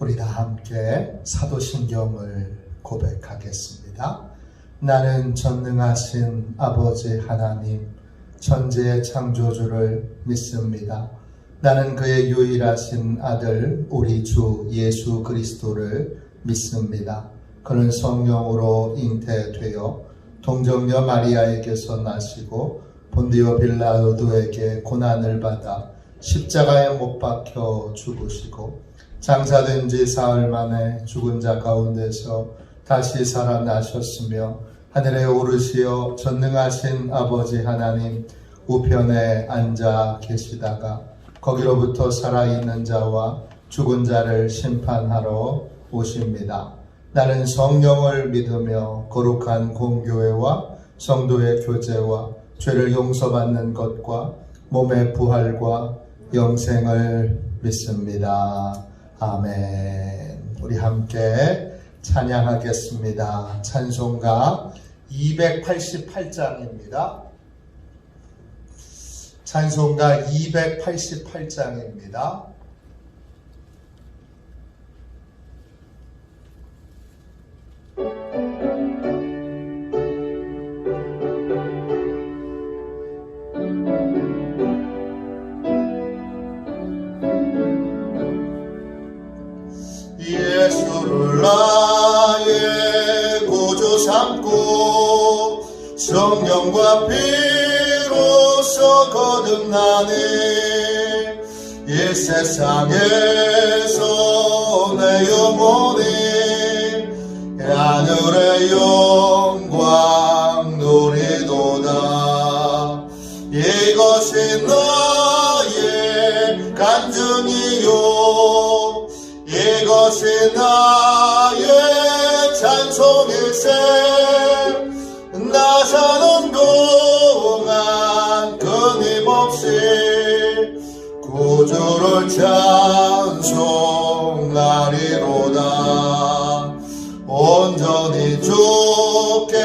우리 다 함께 사도신경을 고백하겠습니다. 나는 전능하신 아버지 하나님, 천지의 창조주를 믿습니다. 나는 그의 유일하신 아들 우리 주 예수 그리스도를 믿습니다. 그는 성령으로 잉태되어 동정녀 마리아에게서 나시고 본디오 빌라도에게 고난을 받아 십자가에 못 박혀 죽으시고 장사된 지 사흘 만에 죽은 자 가운데서 다시 살아나셨으며 하늘에 오르시어 전능하신 아버지 하나님 우편에 앉아 계시다가 거기로부터 살아있는 자와 죽은 자를 심판하러 오십니다. 나는 성령을 믿으며 거룩한 공교회와 성도의 교제와 죄를 용서받는 것과 몸의 부활과 영생을 믿습니다. 아멘. 우리 함께 찬양하겠습니다. 찬송가 288장입니다. 찬송가 288장입니다. 예수를 나의 구주 삼고 성령과 피로써 거듭나네. 이 세상에서 내 영혼이 하늘의 영광 누리도다. 이것이 나의 간증이요 이것이 나의 찬송일세. 나 사는 동안 끊임없이 구주를 찬송하리로다. 온전히 주께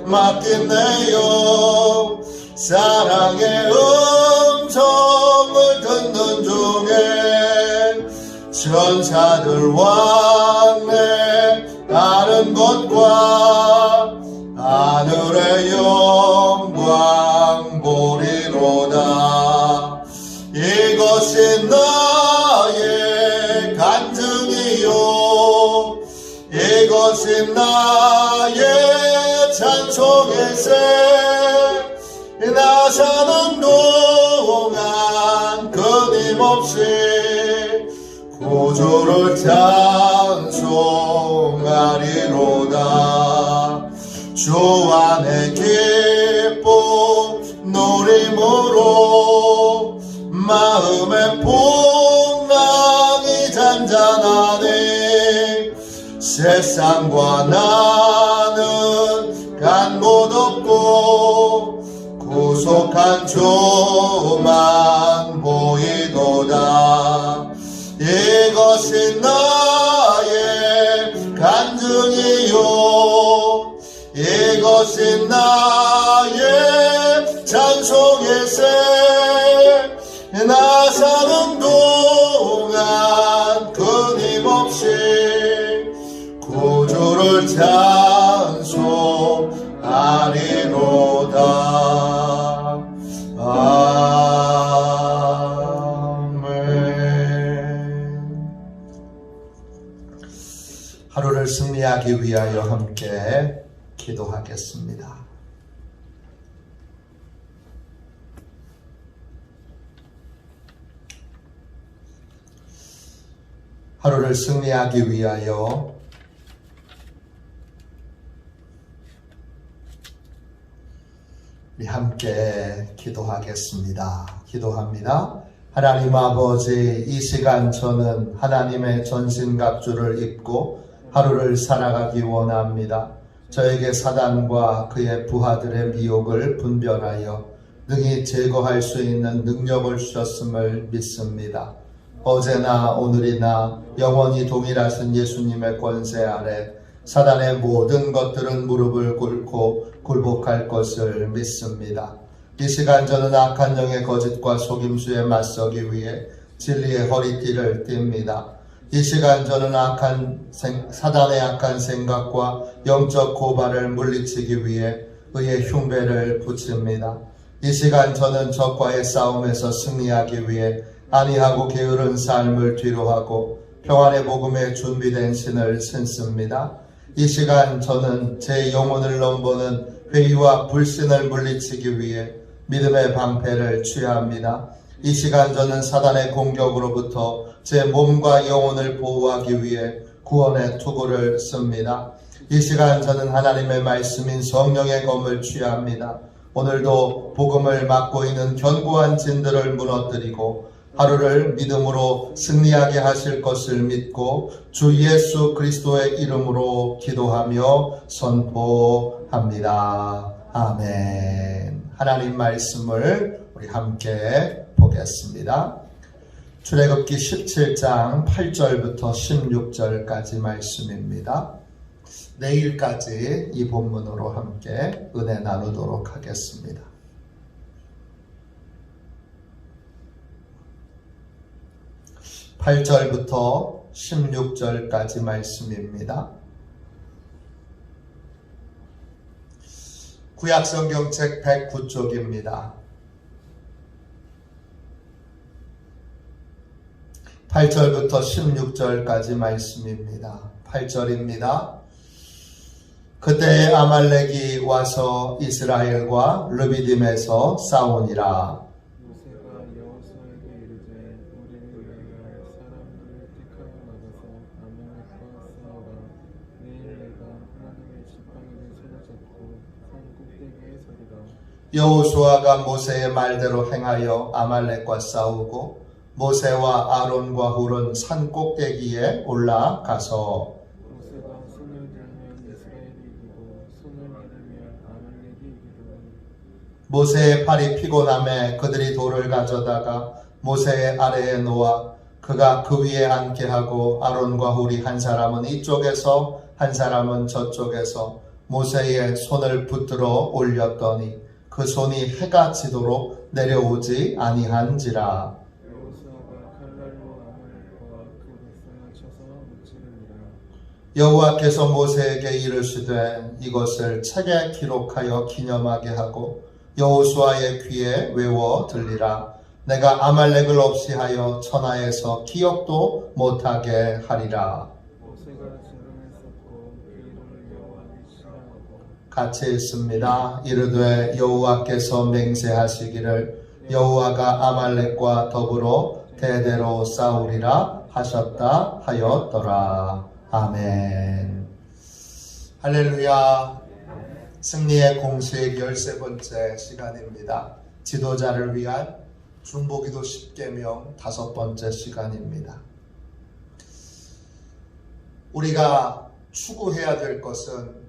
맡긴 내 영 사랑의 음성을 듣는 중에 천사들 왕래 하는 것과 하늘의 영광 보리로다. 이것이 나의 간증이요 이것이 나의 찬송일세. 나 사는 동안 끊임없이 구주를 찬송하리로다. 주 안에 기쁨 누림으로 마음의 풍랑이 잔잔하네. 세상과 나는 간 곳 없고 구속한 주만 보이도다. 이것이 나의 간증이요 이것이 나의 찬송일세. 나 사는 동안 끊임없이 구주를 찬송하리로다. 하루를 승리하기 위하여 함께 기도하겠습니다. 하루를 승리하기 위하여 우리 함께 기도하겠습니다. 기도합니다. 하나님 아버지, 이 시간 저는 하나님의 전신갑주를 입고 하루를 살아가기 원합니다. 저에게 사단과 그의 부하들의 미혹을 분별하여 능히 제거할 수 있는 능력을 주셨음을 믿습니다. 어제나 오늘이나 영원히 동일하신 예수님의 권세 아래 사단의 모든 것들은 무릎을 꿇고 굴복할 것을 믿습니다. 이 시간 저는 악한 영의 거짓과 속임수에 맞서기 위해 진리의 허리띠를 띱니다. 이 시간 저는 사단의 악한 생각과 영적 고발을 물리치기 위해 의의 흉배를 붙입니다. 이 시간 저는 적과의 싸움에서 승리하기 위해 안이하고 게으른 삶을 뒤로하고 평안의 복음에 준비된 신을 신습니다. 이 시간 저는 제 영혼을 넘보는 회의와 불신을 물리치기 위해 믿음의 방패를 취합니다. 이 시간 저는 사단의 공격으로부터 제 몸과 영혼을 보호하기 위해 구원의 투구를 씁니다. 이 시간 저는 하나님의 말씀인 성령의 검을 취합니다. 오늘도 복음을 맡고 있는 견고한 진들을 무너뜨리고 하루를 믿음으로 승리하게 하실 것을 믿고 주 예수 그리스도의 이름으로 기도하며 선포합니다. 아멘. 하나님 말씀을 우리 함께 보겠습니다. 출애굽기 17장 8절부터 16절까지 말씀입니다. 내일까지 이 본문으로 함께 은혜 나누도록 하겠습니다. 8절부터 16절까지 말씀입니다. 구약성경책 109쪽입니다. 8절부터 16절까지 말씀입니다. 8절입니다. 그때 아말렉이 와서 이스라엘과 르비딤에서 싸우니라. 모세가 여호수아에게 이르되 우리를 위하여 사람들을 택하여 나가서 아말렉과 싸우라. 내일 내가 하나님의 지팡이를 손에 잡고 산 꼭대기에 서리라. 여호수아가 모세의 말대로 행하여 아말렉과 싸우고 모세와 아론과 훌은 산 꼭대기에 올라가서 모세가 손을 들면 이스라엘이 이기고 손을 잃으면 아말렉이 이기더라. 모세의 팔이 피곤함에 그들이 돌을 가져다가 모세의 아래에 놓아 그가 그 위에 앉게 하고 아론과 훌이 한 사람은 이쪽에서 한 사람은 저쪽에서 모세의 손을 붙들어 올렸더니 그 손이 해가 지도록 내려오지 아니한지라. 여호수아가 칼날로 아말렉과 그 백성을 쳐서 무찌르니라. 여호와께서 모세에게 이르시되 이것을 책에 기록하여 기념하게 하고 여호수아의 귀에 외워 들리라. 내가 아말렉을 없이 하여 천하에서 기억도 못하게 하리라. 모세가 지름을 쌓고 그 이름을 여호와 니시라하고 같이 읽습니다. 이르되 여호와께서 맹세하시기를 여호와가 아말렉과 더불어 대대로 싸우리라 하셨다 하였더라. 아멘. 할렐루야. 승리의 공식 13번째 시간입니다. 지도자를 위한 중보기도 10계명 5번째 시간입니다. 우리가 추구해야 될 것은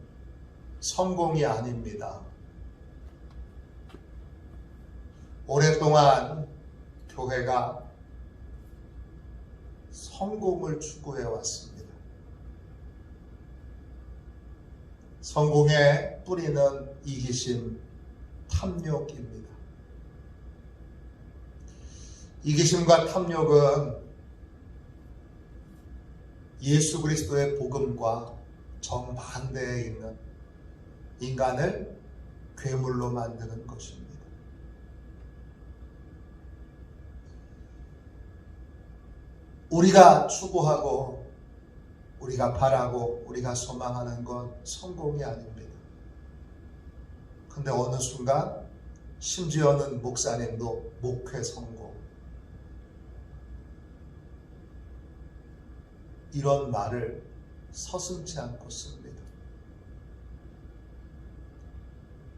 성공이 아닙니다. 오랫동안 교회가 성공을 추구해 왔습니다. 성공의 뿌리는 이기심, 탐욕입니다. 이기심과 탐욕은 예수 그리스도의 복음과 정반대에 있는 인간을 괴물로 만드는 것입니다. 우리가 추구하고 우리가 바라고 우리가 소망하는 건 성공이 아닙니다. 근데 어느 순간 심지어는 목사님도 목회 성공 이런 말을 서슴지 않고 씁니다.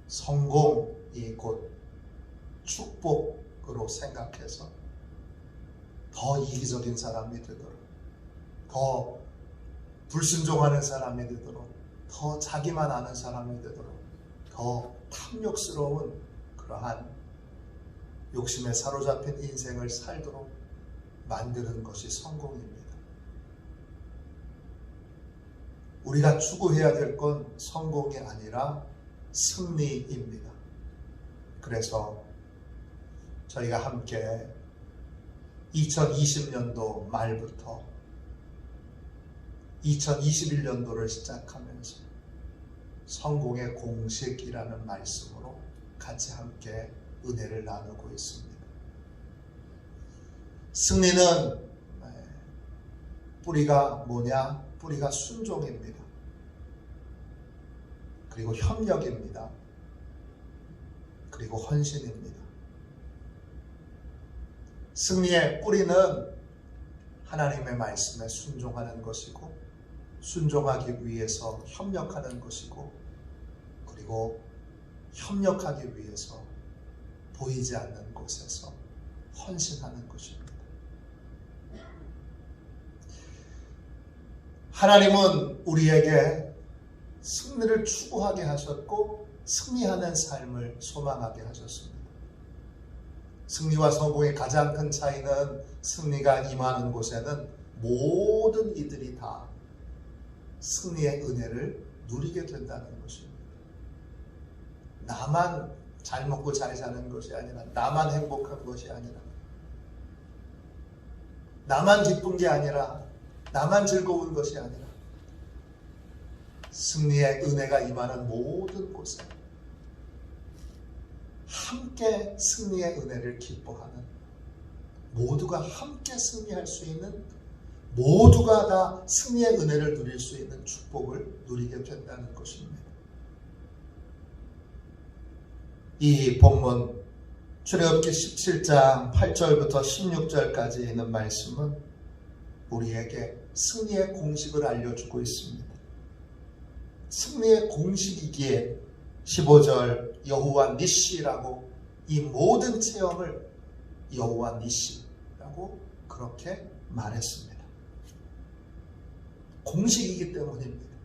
성공이 곧 축복으로 생각해서 더 이기적인 사람이 되도록, 더 불순종하는 사람이 되도록, 더 자기만 아는 사람이 되도록, 더 탐욕스러운 그러한 욕심에 사로잡힌 인생을 살도록 만드는 것이 성공입니다. 우리가 추구해야 될 건 성공이 아니라 승리입니다. 그래서 저희가 함께 2020년도 말부터 2021년도를 시작하면서 성공의 공식이라는 말씀으로 같이 함께 은혜를 나누고 있습니다. 승리는 뿌리가 뭐냐? 뿌리가 순종입니다. 그리고 협력입니다. 그리고 헌신입니다. 승리의 뿌리는 하나님의 말씀에 순종하는 것이고, 순종하기 위해서 협력하는 것이고, 그리고 협력하기 위해서 보이지 않는 곳에서 헌신하는 것입니다. 하나님은 우리에게 승리를 추구하게 하셨고 승리하는 삶을 소망하게 하셨습니다. 승리와 성공의 가장 큰 차이는 승리가 임하는 곳에는 모든 이들이 다 승리의 은혜를 누리게 된다는 것입니다. 나만 잘 먹고 잘 사는 것이 아니라, 나만 행복한 것이 아니라, 나만 기쁜 게 아니라, 나만 즐거운 것이 아니라, 승리의 은혜가 임하는 모든 곳에 함께 승리의 은혜를 기뻐하는, 모두가 함께 승리할 수 있는, 모두가 다 승리의 은혜를 누릴 수 있는 축복을 누리게 된다는 것입니다. 이 본문 출애굽기 17장 8절부터 16절까지 있는 말씀은 우리에게 승리의 공식을 알려주고 있습니다. 승리의 공식이기에 15절 여호와 니시라고, 이 모든 체험을 여호와 니시라고 그렇게 말했습니다. 공식이기 때문입니다.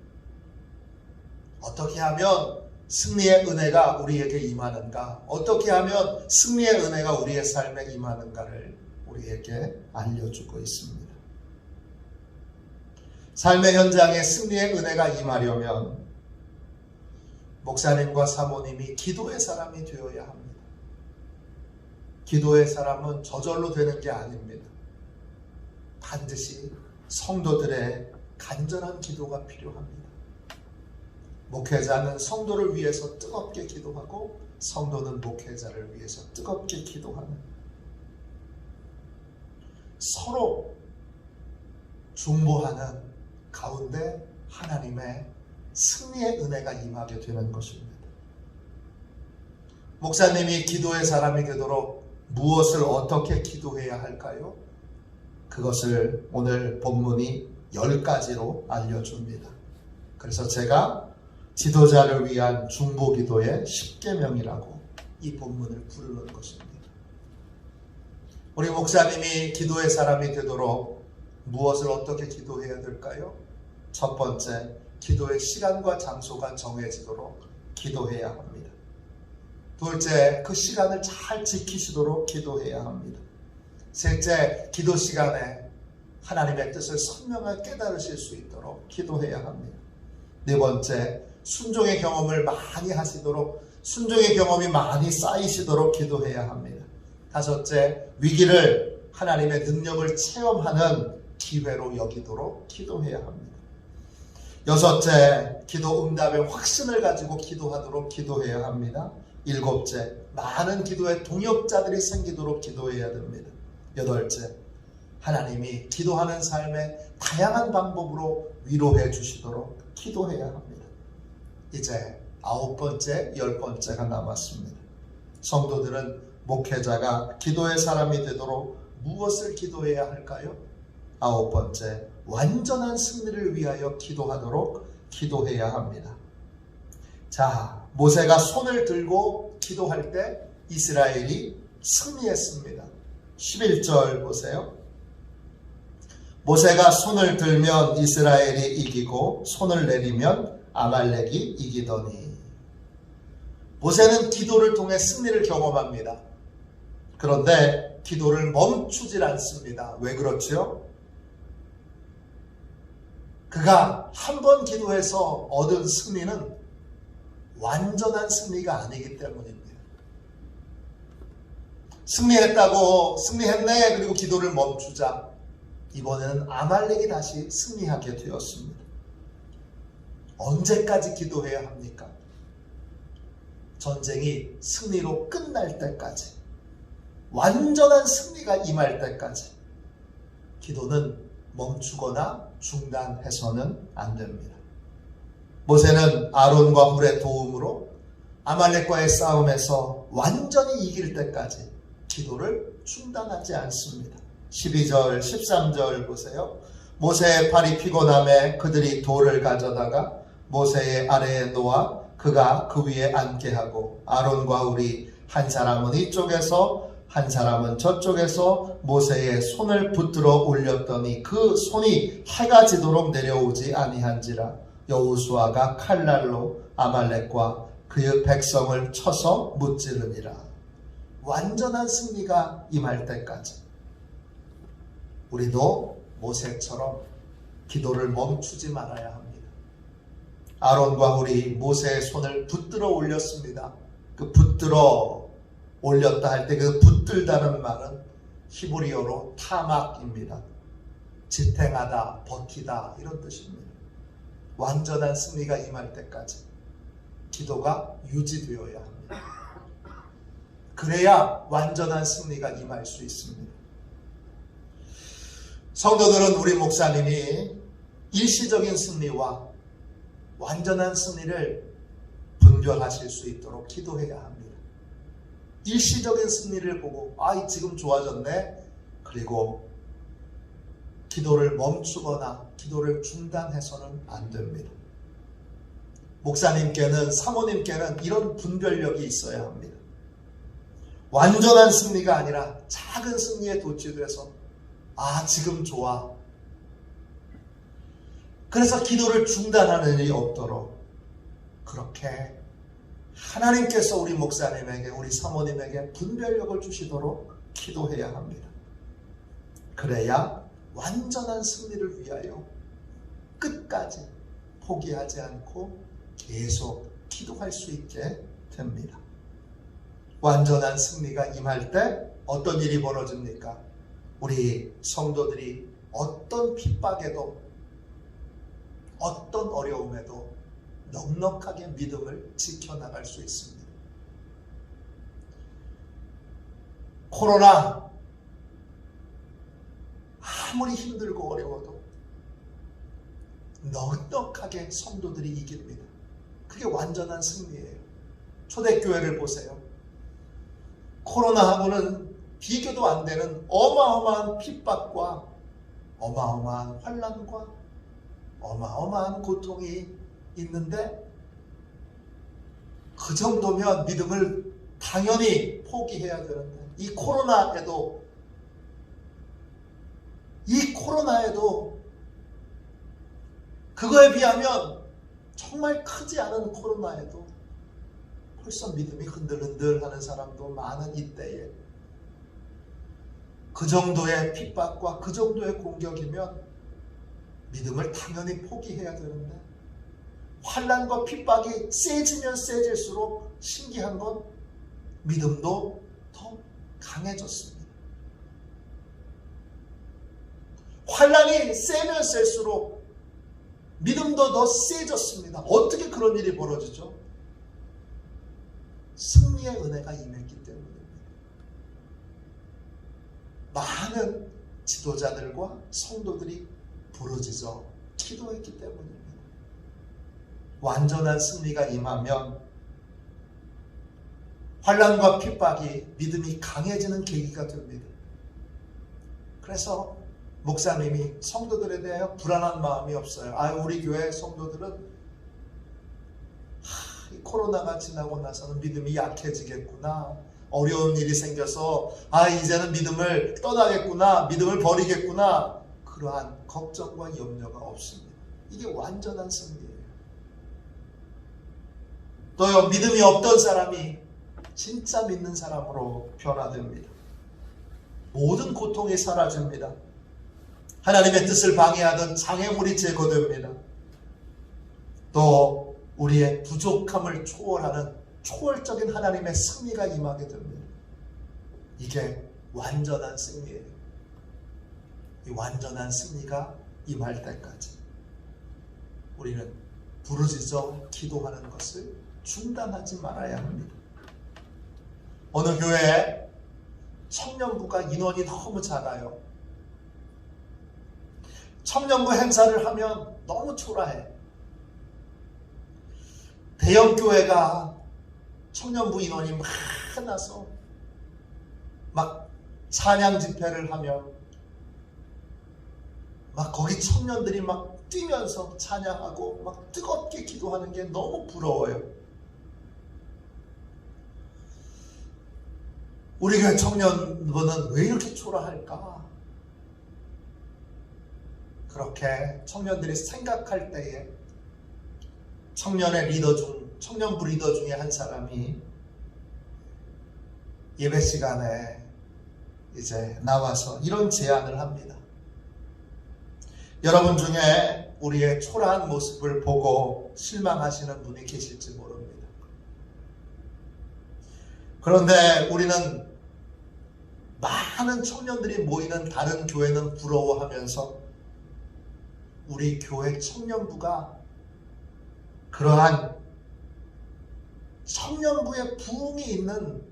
어떻게 하면 승리의 은혜가 우리에게 임하는가, 어떻게 하면 승리의 은혜가 우리의 삶에 임하는가를 우리에게 알려주고 있습니다. 삶의 현장에 승리의 은혜가 임하려면 목사님과 사모님이 기도의 사람이 되어야 합니다. 기도의 사람은 저절로 되는 게 아닙니다. 반드시 성도들의 간절한 기도가 필요합니다. 목회자는 성도를 위해서 뜨겁게 기도하고, 성도는 목회자를 위해서 뜨겁게 기도하는, 서로 중보하는 가운데 하나님의 승리의 은혜가 임하게 되는 것입니다. 목사님이 기도의 사람이 되도록 무엇을 어떻게 기도해야 할까요? 그것을 오늘 본문이 10가지로 알려줍니다. 그래서 제가 지도자를 위한 중보기도의 10계명이라고 이 본문을 부르는 것입니다. 우리 목사님이 기도의 사람이 되도록 무엇을 어떻게 기도해야 될까요? 첫 번째, 기도의 시간과 장소가 정해지도록 기도해야 합니다. 둘째, 그 시간을 잘 지키시도록 기도해야 합니다. 셋째, 기도 시간에 하나님의 뜻을 선명하게 깨달으실 수 있도록 기도해야 합니다. 네 번째, 순종의 경험을 많이 하시도록, 순종의 경험이 많이 쌓이시도록 기도해야 합니다. 다섯째, 위기를 하나님의 능력을 체험하는 기회로 여기도록 기도해야 합니다. 여섯째, 기도 응답의 확신을 가지고 기도하도록 기도해야 합니다. 일곱째, 많은 기도의 동역자들이 생기도록 기도해야 됩니다. 여덟째, 하나님이 기도하는 삶에 다양한 방법으로 위로해 주시도록 기도해야 합니다. 이제 9번째, 10번째가 남았습니다. 성도들은 목회자가 기도의 사람이 되도록 무엇을 기도해야 할까요? 9번째, 완전한 승리를 위하여 기도하도록 기도해야 합니다. 자, 모세가 손을 들고 기도할 때 이스라엘이 승리했습니다. 11절 보세요. 모세가 손을 들면 이스라엘이 이기고 손을 내리면 아말렉이 이기더니. 모세는 기도를 통해 승리를 경험합니다. 그런데 기도를 멈추질 않습니다. 왜 그렇죠? 그가 한 번 기도해서 얻은 승리는 완전한 승리가 아니기 때문입니다. 승리했네, 그리고 기도를 멈추자. 이번에는 아말렉이 다시 승리하게 되었습니다. 언제까지 기도해야 합니까? 전쟁이 승리로 끝날 때까지, 완전한 승리가 임할 때까지 기도는 멈추거나 중단해서는 안 됩니다. 모세는 아론과 훌의 도움으로 아말렉과의 싸움에서 완전히 이길 때까지 기도를 중단하지 않습니다. 12절, 13절 보세요. 모세의 팔이 피곤함에 그들이 돌을 가져다가 모세의 아래에 놓아 그가 그 위에 앉게 하고 아론과 훌이 한 사람은 이쪽에서 한 사람은 저쪽에서 모세의 손을 붙들어 올렸더니 그 손이 해가 지도록 내려오지 아니한지라. 여호수아가 칼날로 아말렉과 그의 백성을 쳐서 무찌르니라. 완전한 승리가 임할 때까지 우리도 모세처럼 기도를 멈추지 말아야 합니다. 아론과 훌이 모세의 손을 붙들어 올렸습니다. 그 붙들어 올렸다 할 때 그 붙들다는 말은 히브리어로 타막입니다. 지탱하다, 버티다 이런 뜻입니다. 완전한 승리가 임할 때까지 기도가 유지되어야 합니다. 그래야 완전한 승리가 임할 수 있습니다. 성도들은 우리 목사님이 일시적인 승리와 완전한 승리를 분별하실 수 있도록 기도해야 합니다. 일시적인 승리를 보고 지금 좋아졌네. 그리고 기도를 멈추거나 기도를 중단해서는 안 됩니다. 목사님께는, 사모님께는 이런 분별력이 있어야 합니다. 완전한 승리가 아니라 작은 승리에 도취돼서 지금 좋아. 그래서 기도를 중단하는 일이 없도록 그렇게 하나님께서 우리 목사님에게, 우리 사모님에게 분별력을 주시도록 기도해야 합니다. 그래야 완전한 승리를 위하여 끝까지 포기하지 않고 계속 기도할 수 있게 됩니다. 완전한 승리가 임할 때 어떤 일이 벌어집니까? 우리 성도들이 어떤 핍박에도 어떤 어려움에도 넉넉하게 믿음을 지켜나갈 수 있습니다. 코로나 아무리 힘들고 어려워도 넉넉하게 성도들이 이깁니다. 그게 완전한 승리예요. 초대교회를 보세요. 코로나하고는 비교도 안 되는 어마어마한 핍박과 어마어마한 환난과 어마어마한 고통이 있는데 그 정도면 믿음을 당연히 포기해야 되는데 이 코로나에도 그거에 비하면 정말 크지 않은 코로나에도 벌써 믿음이 흔들흔들 하는 사람도 많은 이때에 그 정도의 핍박과 그 정도의 공격이면 믿음을 당연히 포기해야 되는데 환난과 핍박이 세지면 세질수록 신기한 건 믿음도 더 강해졌습니다. 환난이 세면 셀수록 믿음도 더 세졌습니다. 어떻게 그런 일이 벌어지죠? 승리의 은혜가 임했기 때문입니다. 많은 지도자들과 성도들이 부르짖어 기도했기 때문입니다. 완전한 승리가 임하면 환난과 핍박이 믿음이 강해지는 계기가 됩니다. 그래서 목사님이 성도들에 대하여 불안한 마음이 없어요. 우리 교회 성도들은 이 코로나가 지나고 나서는 믿음이 약해지겠구나. 어려운 일이 생겨서 이제는 믿음을 떠나겠구나. 믿음을 버리겠구나. 그러한 걱정과 염려가 없습니다. 이게 완전한 승리예요. 또요, 믿음이 없던 사람이 진짜 믿는 사람으로 변화됩니다. 모든 고통이 사라집니다. 하나님의 뜻을 방해하던 장애물이 제거됩니다. 또 우리의 부족함을 초월하는 초월적인 하나님의 승리가 임하게 됩니다. 이게 완전한 승리예요. 이 완전한 승리가 임할 때까지 우리는 부르짖어 기도하는 것을 중단하지 말아야 합니다. 어느 교회에 청년부가 인원이 너무 작아요. 청년부 행사를 하면 너무 초라해. 대형 교회가 청년부 인원이 많아서 막 찬양 집회를 하면 막 거기 청년들이 막 뛰면서 찬양하고 막 뜨겁게 기도하는 게 너무 부러워요. 우리 교회 청년부는 왜 이렇게 초라할까? 그렇게 청년들이 생각할 때에 청년부 리더 중에 한 사람이 예배 시간에 이제 나와서 이런 제안을 합니다. 여러분 중에 우리의 초라한 모습을 보고 실망하시는 분이 계실지 모릅니다. 그런데 우리는 많은 청년들이 모이는 다른 교회는 부러워하면서 우리 교회 청년부가 그러한 청년부의 부흥이 있는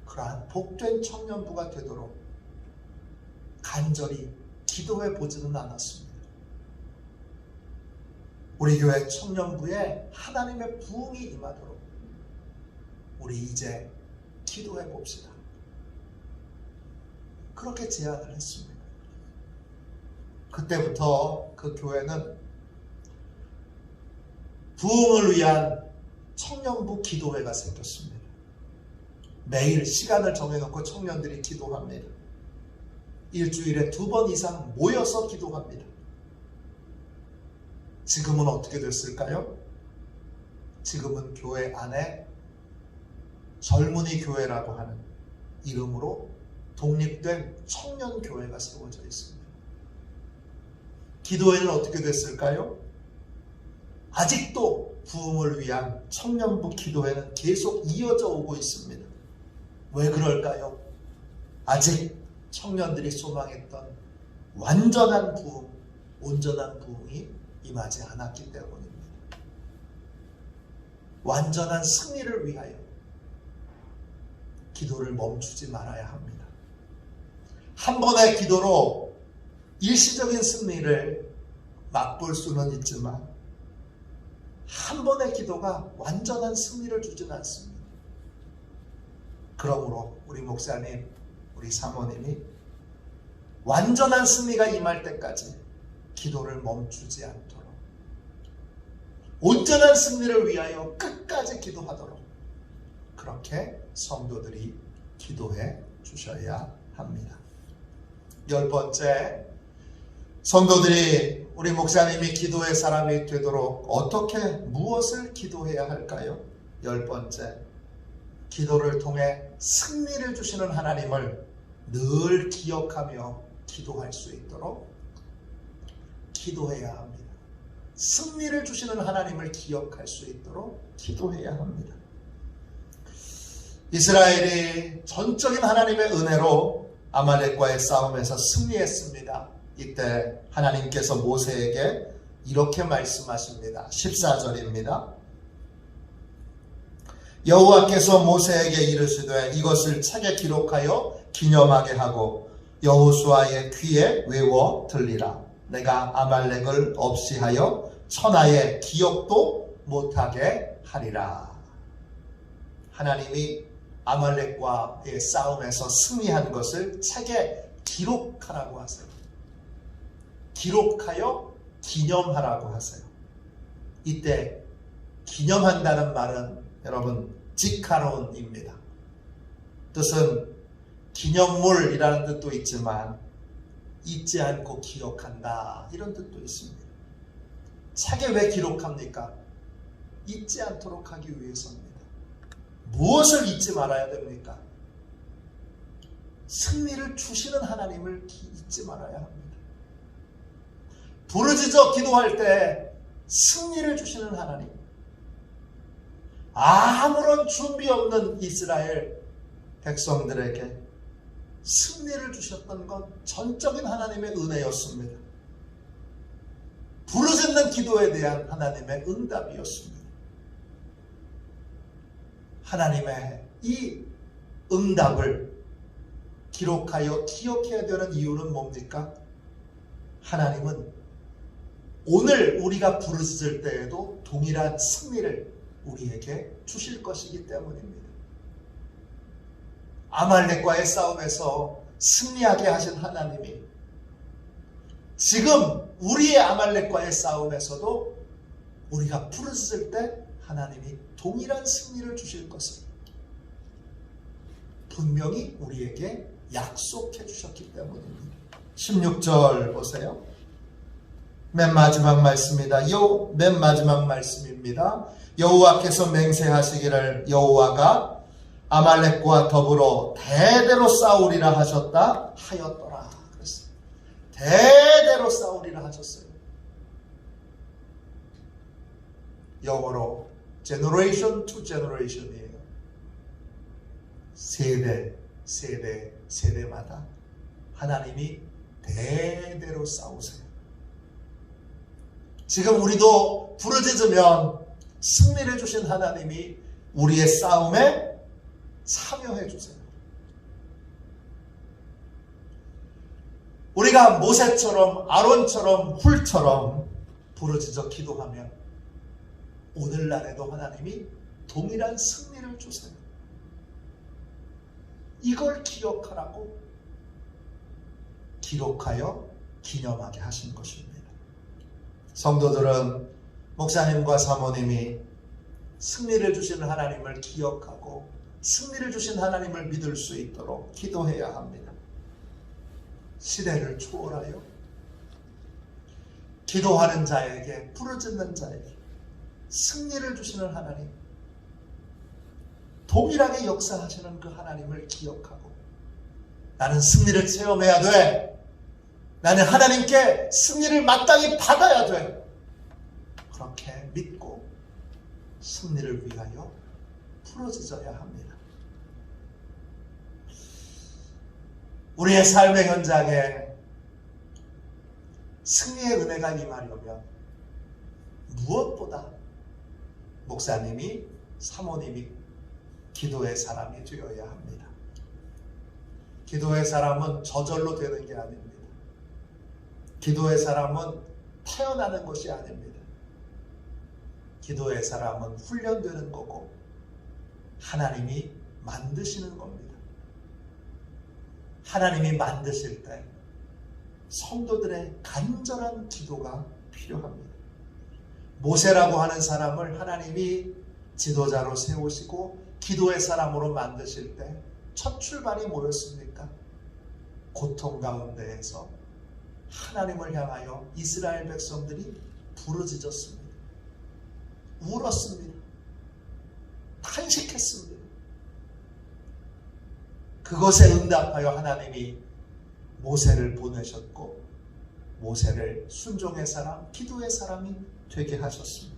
그러한 복된 청년부가 되도록 간절히 기도해 보지는 않았습니다. 우리 교회 청년부에 하나님의 부흥이 임하도록 우리 이제 기도해 봅시다. 그렇게 제안을 했습니다. 그때부터 그 교회는 부흥을 위한 청년부 기도회가 생겼습니다. 매일 시간을 정해놓고 청년들이 기도합니다. 일주일에 2번 이상 모여서 기도합니다. 지금은 어떻게 됐을까요? 지금은 교회 안에 젊은이 교회라고 하는 이름으로 독립된 청년교회가 세워져 있습니다. 기도회는 어떻게 됐을까요? 아직도 부흥을 위한 청년부 기도회는 계속 이어져 오고 있습니다. 왜 그럴까요? 아직 청년들이 소망했던 완전한 부흥, 온전한 부흥이 임하지 않았기 때문입니다. 완전한 승리를 위하여 기도를 멈추지 말아야 합니다. 한 번의 기도로 일시적인 승리를 맛볼 수는 있지만 한 번의 기도가 완전한 승리를 주진 않습니다. 그러므로 우리 목사님, 우리 사모님이 완전한 승리가 임할 때까지 기도를 멈추지 않도록 온전한 승리를 위하여 끝까지 기도하도록 그렇게 성도들이 기도해 주셔야 합니다. 10번째, 성도들이 우리 목사님이 기도의 사람이 되도록 어떻게 무엇을 기도해야 할까요? 10번째, 기도를 통해 승리를 주시는 하나님을 늘 기억하며 기도할 수 있도록 기도해야 합니다. 승리를 주시는 하나님을 기억할 수 있도록 기도해야 합니다. 이스라엘이 전적인 하나님의 은혜로 아말렉과의 싸움에서 승리했습니다. 이때 하나님께서 모세에게 이렇게 말씀하십니다. 14절입니다. 여호와께서 모세에게 이르시되 이것을 책에 기록하여 기념하게 하고 여호수아의 귀에 외워 들리라. 내가 아말렉을 없이 하여 천하의 기억도 못하게 하리라. 하나님이 아말렉과의 싸움에서 승리한 것을 책에 기록하라고 하세요. 기록하여 기념하라고 하세요. 이때 기념한다는 말은 여러분 지카론입니다. 뜻은 기념물이라는 뜻도 있지만 잊지 않고 기억한다 이런 뜻도 있습니다. 책에 왜 기록합니까? 잊지 않도록 하기 위해서입니다. 무엇을 잊지 말아야 됩니까? 승리를 주시는 하나님을 잊지 말아야 합니다. 부르짖어 기도할 때 승리를 주시는 하나님, 아무런 준비 없는 이스라엘 백성들에게 승리를 주셨던 건 전적인 하나님의 은혜였습니다. 부르짖는 기도에 대한 하나님의 응답이었습니다. 하나님의 이 응답을 기록하여 기억해야 되는 이유는 뭡니까? 하나님은 오늘 우리가 부르짖을 때에도 동일한 승리를 우리에게 주실 것이기 때문입니다. 아말렉과의 싸움에서 승리하게 하신 하나님이 지금 우리의 아말렉과의 싸움에서도 우리가 부르짖을 때 하나님이 동일한 승리를 주실 것을 분명히 우리에게 약속해 주셨기 때문입니다. 16절 보세요. 맨 마지막 말씀입니다. 맨 마지막 말씀입니다. 여호와께서 맹세하시기를 여호와가 아말렉과 더불어 대대로 싸우리라 하셨다 하였더라. 그랬어요. 대대로 싸우리라 하셨어요. 영어로 generation to generation이에요. 세대마다 하나님이 대대로 싸우세요. 지금 우리도 부르짖으면 승리를 주신 하나님이 우리의 싸움에 참여해 주세요. 우리가 모세처럼 아론처럼 훌처럼 부르짖어 기도하면 오늘날에도 하나님이 동일한 승리를 주세요. 이걸 기억하라고 기록하여 기념하게 하신 것입니다. 성도들은 목사님과 사모님이 승리를 주시는 하나님을 기억하고 승리를 주신 하나님을 믿을 수 있도록 기도해야 합니다. 시대를 초월하여 기도하는 자에게 부르짖는 자에게 승리를 주시는 하나님, 동일하게 역사하시는 그 하나님을 기억하고 나는 승리를 체험해야 돼. 나는 하나님께 승리를 마땅히 받아야 돼. 그렇게 믿고 승리를 위하여 부르짖어야 합니다. 우리의 삶의 현장에 승리의 은혜가 임하려면 무엇보다 목사님이, 사모님이 기도의 사람이 되어야 합니다. 기도의 사람은 저절로 되는 게 아닙니다. 기도의 사람은 태어나는 것이 아닙니다. 기도의 사람은 훈련되는 거고 하나님이 만드시는 겁니다. 하나님이 만드실 때 성도들의 간절한 기도가 필요합니다. 모세라고 하는 사람을 하나님이 지도자로 세우시고 기도의 사람으로 만드실 때 첫 출발이 뭐였습니까? 고통 가운데에서 하나님을 향하여 이스라엘 백성들이 부르짖었습니다. 울었습니다. 탄식했습니다. 그것에 응답하여 하나님이 모세를 보내셨고 모세를 순종의 사람, 기도의 사람이 되게 하셨습니다.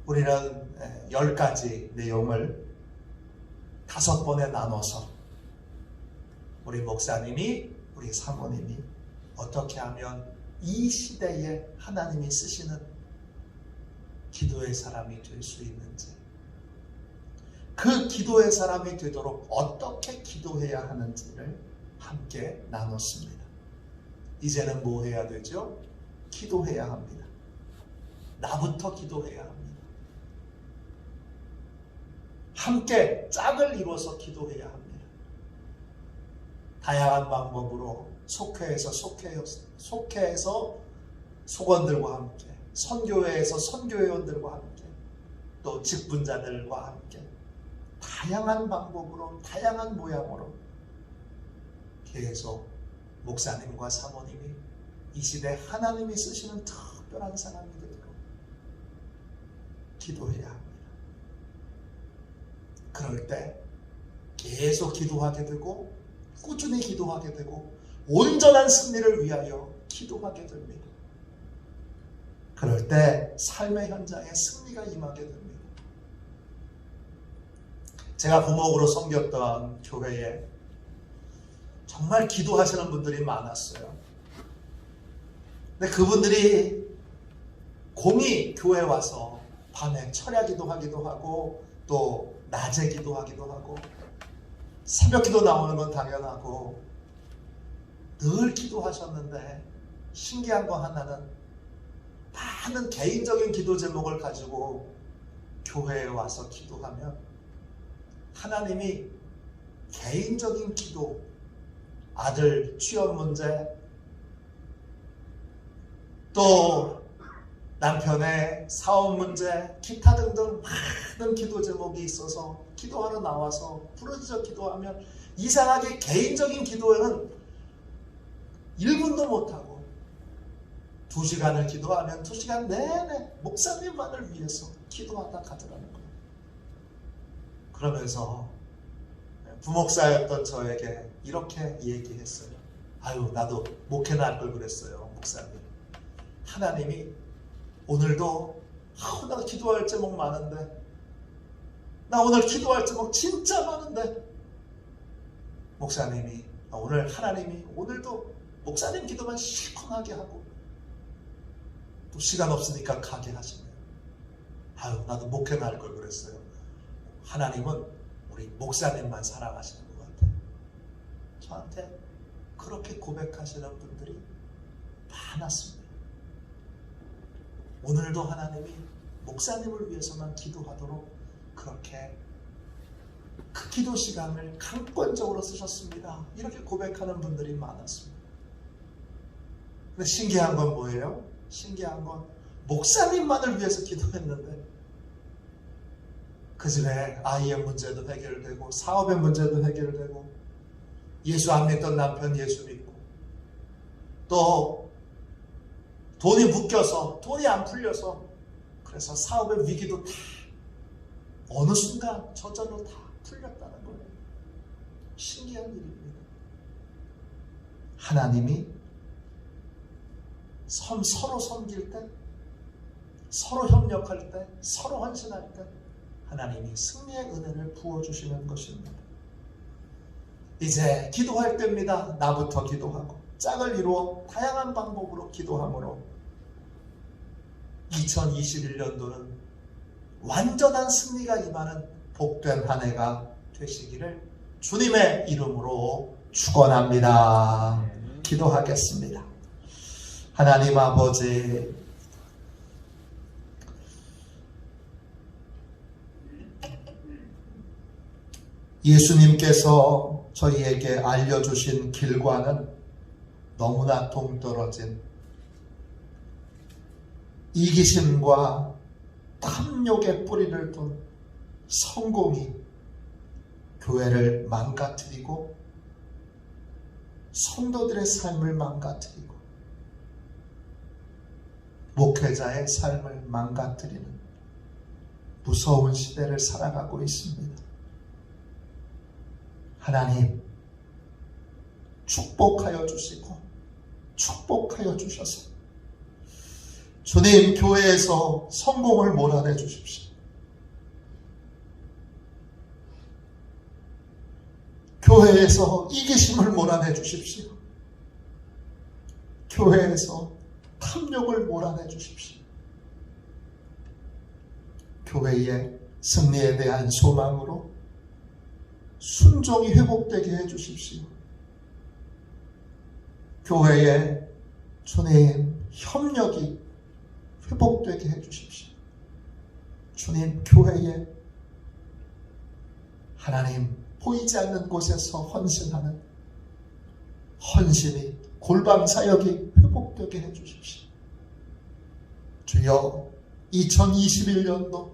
우리는 10가지 내용을 5번에 나눠서 우리 목사님이, 우리 사모님이 어떻게 하면 이 시대에 하나님이 쓰시는 기도의 사람이 될 수 있는지, 그 기도의 사람이 되도록 어떻게 기도해야 하는지를 함께 나눴습니다. 이제는 뭐 해야 되죠? 기도해야 합니다. 나부터 기도해야 합니다. 함께 짝을 이루어서 기도해야 합니다. 다양한 방법으로 속회에서 속원들과 함께, 선교회에서 선교회원들과 함께, 또 직분자들과 함께 다양한 방법으로, 다양한 모양으로 계속 목사님과 사모님이 이 시대 하나님이 쓰시는 특별한 사람이 되도록 기도해야 합니다. 그럴 때 계속 기도하게 되고 꾸준히 기도하게 되고 온전한 승리를 위하여 기도하게 됩니다. 그럴 때 삶의 현장에 승리가 임하게 됩니다. 제가 부목으로 섬겼던 교회에 정말 기도하시는 분들이 많았어요. 근데 그분들이 공이 교회에 와서 밤에 철야 기도하기도 하고 또 낮에 기도하기도 하고 새벽 기도 나오는 건 당연하고 늘 기도하셨는데 신기한 거 하나는 많은 개인적인 기도 제목을 가지고 교회에 와서 기도하면 하나님이 개인적인 기도, 아들 취업 문제, 또 남편의 사업 문제, 기타 등등 많은 기도 제목이 있어서 기도하러 나와서 부르짖어 기도하면 이상하게 개인적인 기도에는 1분도 못하고 2시간을 기도하면 2시간 내내 목사님만을 위해서 기도하다 가더라는 거예요. 그러면서 부목사였던 저에게 이렇게 얘기했어요. 아유, 나도 목회나 할 걸 그랬어요, 목사님. 하나님이 오늘도 나 기도할 제목 많은데, 나 오늘 기도할 제목 진짜 많은데, 목사님이 오늘 하나님이 오늘도 목사님 기도만 시원하게 하고 또 시간 없으니까 가게 하시네요. 아유, 나도 목회나 할 걸 그랬어요. 하나님은 우리 목사님만 사랑하시는 것 같아요. 저한테 그렇게 고백하시는 분들이 많았습니다. 오늘도 하나님이 목사님을 위해서만 기도하도록 그렇게 그 기도 시간을 강권적으로 쓰셨습니다. 이렇게 고백하는 분들이 많았습니다. 근데 신기한 건 뭐예요? 신기한 건 목사님만을 위해서 기도했는데 그 집에 아이의 문제도 해결되고 사업의 문제도 해결되고 예수 안 믿던 남편 예수 믿고 또 돈이 묶여서 돈이 안 풀려서 그래서 사업의 위기도 다 어느 순간 저절로 다 풀렸다는 거예요. 신기한 일입니다. 하나님이 서로 섬길 때, 서로 협력할 때, 서로 헌신할 때 하나님이 승리의 은혜를 부어주시는 것입니다. 이제 기도할 때입니다. 나부터 기도하고 짝을 이루어 다양한 방법으로 기도함으로 2021년도는 완전한 승리가 임하는 복된 한 해가 되시기를 주님의 이름으로 축원합니다. 기도하겠습니다. 하나님 아버지, 예수님께서 저희에게 알려주신 길과는 너무나 동떨어진 이기심과 탐욕의 뿌리를 둔 성공이 교회를 망가뜨리고 성도들의 삶을 망가뜨리고 목회자의 삶을 망가뜨리는 무서운 시대를 살아가고 있습니다. 하나님, 축복하여 주시고 축복하여 주셔서 주님 교회에서 성공을 몰아내 주십시오. 교회에서 이기심을 몰아내 주십시오. 교회에서 탐욕을 몰아내 주십시오. 교회의 승리에 대한 소망으로 순종이 회복되게 해주십시오. 교회의 주님 협력이 회복되게 해주십시오. 주님 교회에 하나님 보이지 않는 곳에서 헌신하는 헌신이 골방 사역이 회복되게 해주십시오. 주여 2021년도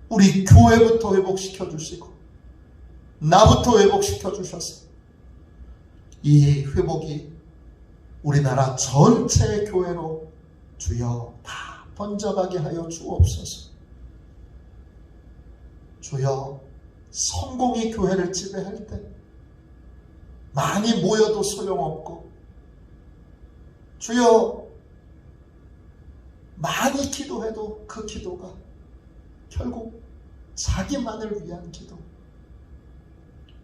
우리 교회부터 회복시켜 주시고 나부터 회복시켜 주셔서 이 회복이 우리나라 전체의 교회로 주여 다 번져가게 하여 주옵소서. 주여 성공이 교회를 지배할 때 많이 모여도 소용없고 주여 많이 기도해도 그 기도가 결국 자기만을 위한 기도,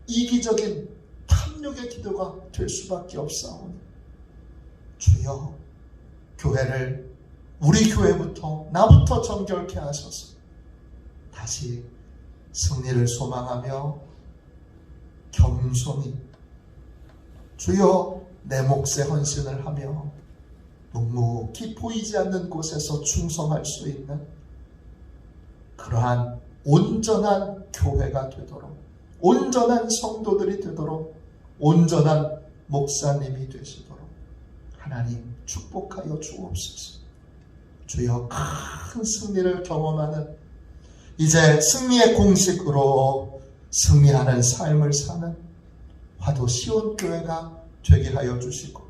이기적인 탐욕의 기도가 될 수밖에 없사오니 주여 교회를 우리 교회부터 나부터 정결케 하소서. 다시 승리를 소망하며 겸손히 주여 내 몫에 헌신을 하며 묵묵히 보이지 않는 곳에서 충성할 수 있는 그러한 온전한 교회가 되도록, 온전한 성도들이 되도록, 온전한 목사님이 되시도록 하나님 축복하여 주옵소서. 주여 큰 승리를 경험하는, 이제 승리의 공식으로 승리하는 삶을 사는 화도 시온교회가 되게 하여 주시고,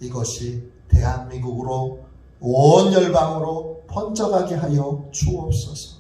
이것이 대한민국으로 온 열방으로 번져가게 하여 주옵소서.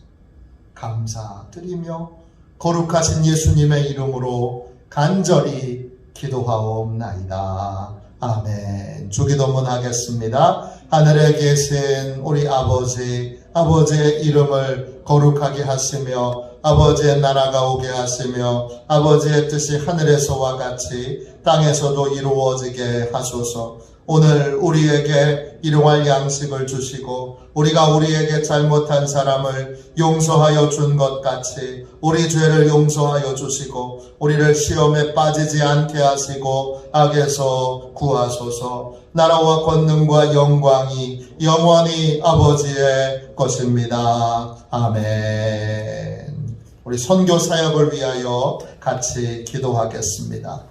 감사드리며 거룩하신 예수님의 이름으로 간절히 기도하옵나이다. 아멘. 주기도문 하겠습니다. 하늘에 계신 우리 아버지, 아버지의 이름을 거룩하게 하시며 아버지의 나라가 오게 하시며 아버지의 뜻이 하늘에서와 같이 땅에서도 이루어지게 하소서. 오늘 우리에게 일용할 양식을 주시고 우리가 우리에게 잘못한 사람을 용서하여 준 것 같이 우리 죄를 용서하여 주시고 우리를 시험에 빠지지 않게 하시고 악에서 구하소서. 나라와 권능과 영광이 영원히 아버지의 것입니다. 아멘. 우리 선교 사역을 위하여 같이 기도하겠습니다.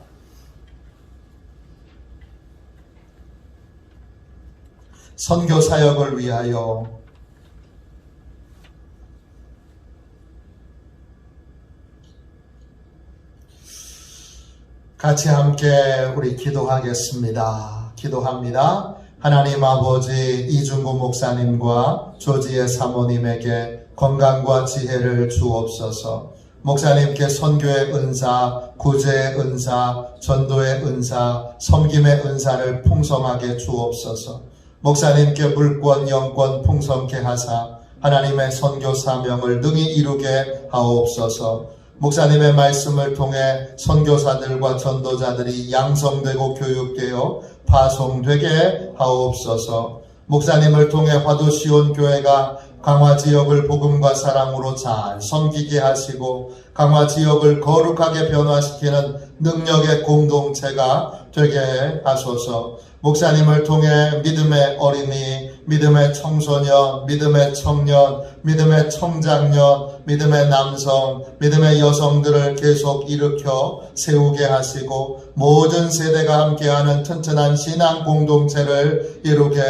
선교 사역을 위하여 같이 함께 우리 기도하겠습니다. 기도합니다. 하나님 아버지, 이중구 목사님과 조지의 사모님에게 건강과 지혜를 주옵소서. 목사님께 선교의 은사, 구제의 은사, 전도의 은사, 섬김의 은사를 풍성하게 주옵소서. 목사님께 물권, 영권 풍성케 하사 하나님의 선교 사명을 능히 이루게 하옵소서. 목사님의 말씀을 통해 선교사들과 전도자들이 양성되고 교육되어 파송되게 하옵소서. 목사님을 통해 화도 시온교회가 강화 지역을 복음과 사랑으로 잘 섬기게 하시고 강화 지역을 거룩하게 변화시키는 능력의 공동체가 되게 하소서. 목사님을 통해 믿음의 어린이, 믿음의 청소년, 믿음의 청년, 믿음의 청장년, 믿음의 남성, 믿음의 여성들을 계속 일으켜 세우게 하시고 모든 세대가 함께하는 튼튼한 신앙 공동체를 이루게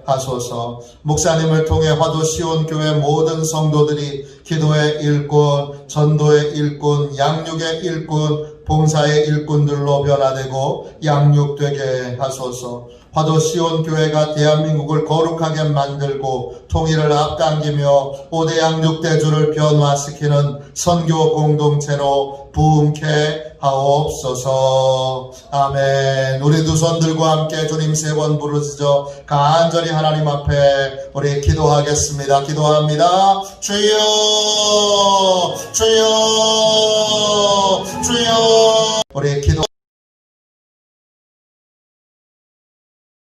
하소서. 목사님을 통해 화도 시온교회 모든 성도들이 기도의 일꾼, 전도의 일꾼, 양육의 일꾼, 봉사의 일꾼들로 변화되고 양육되게 하소서. 화도 시온교회가 대한민국을 거룩하게 만들고 통일을 앞당기며 5대 양육대주를 변화시키는 선교 공동체로 부흥케 하옵소서. 아멘. 우리 두 손 들고 함께 주님 세 번 부르짖어 간절히 하나님 앞에 우리 기도하겠습니다. 기도합니다. 주여, 주여, 주여. 우리 기도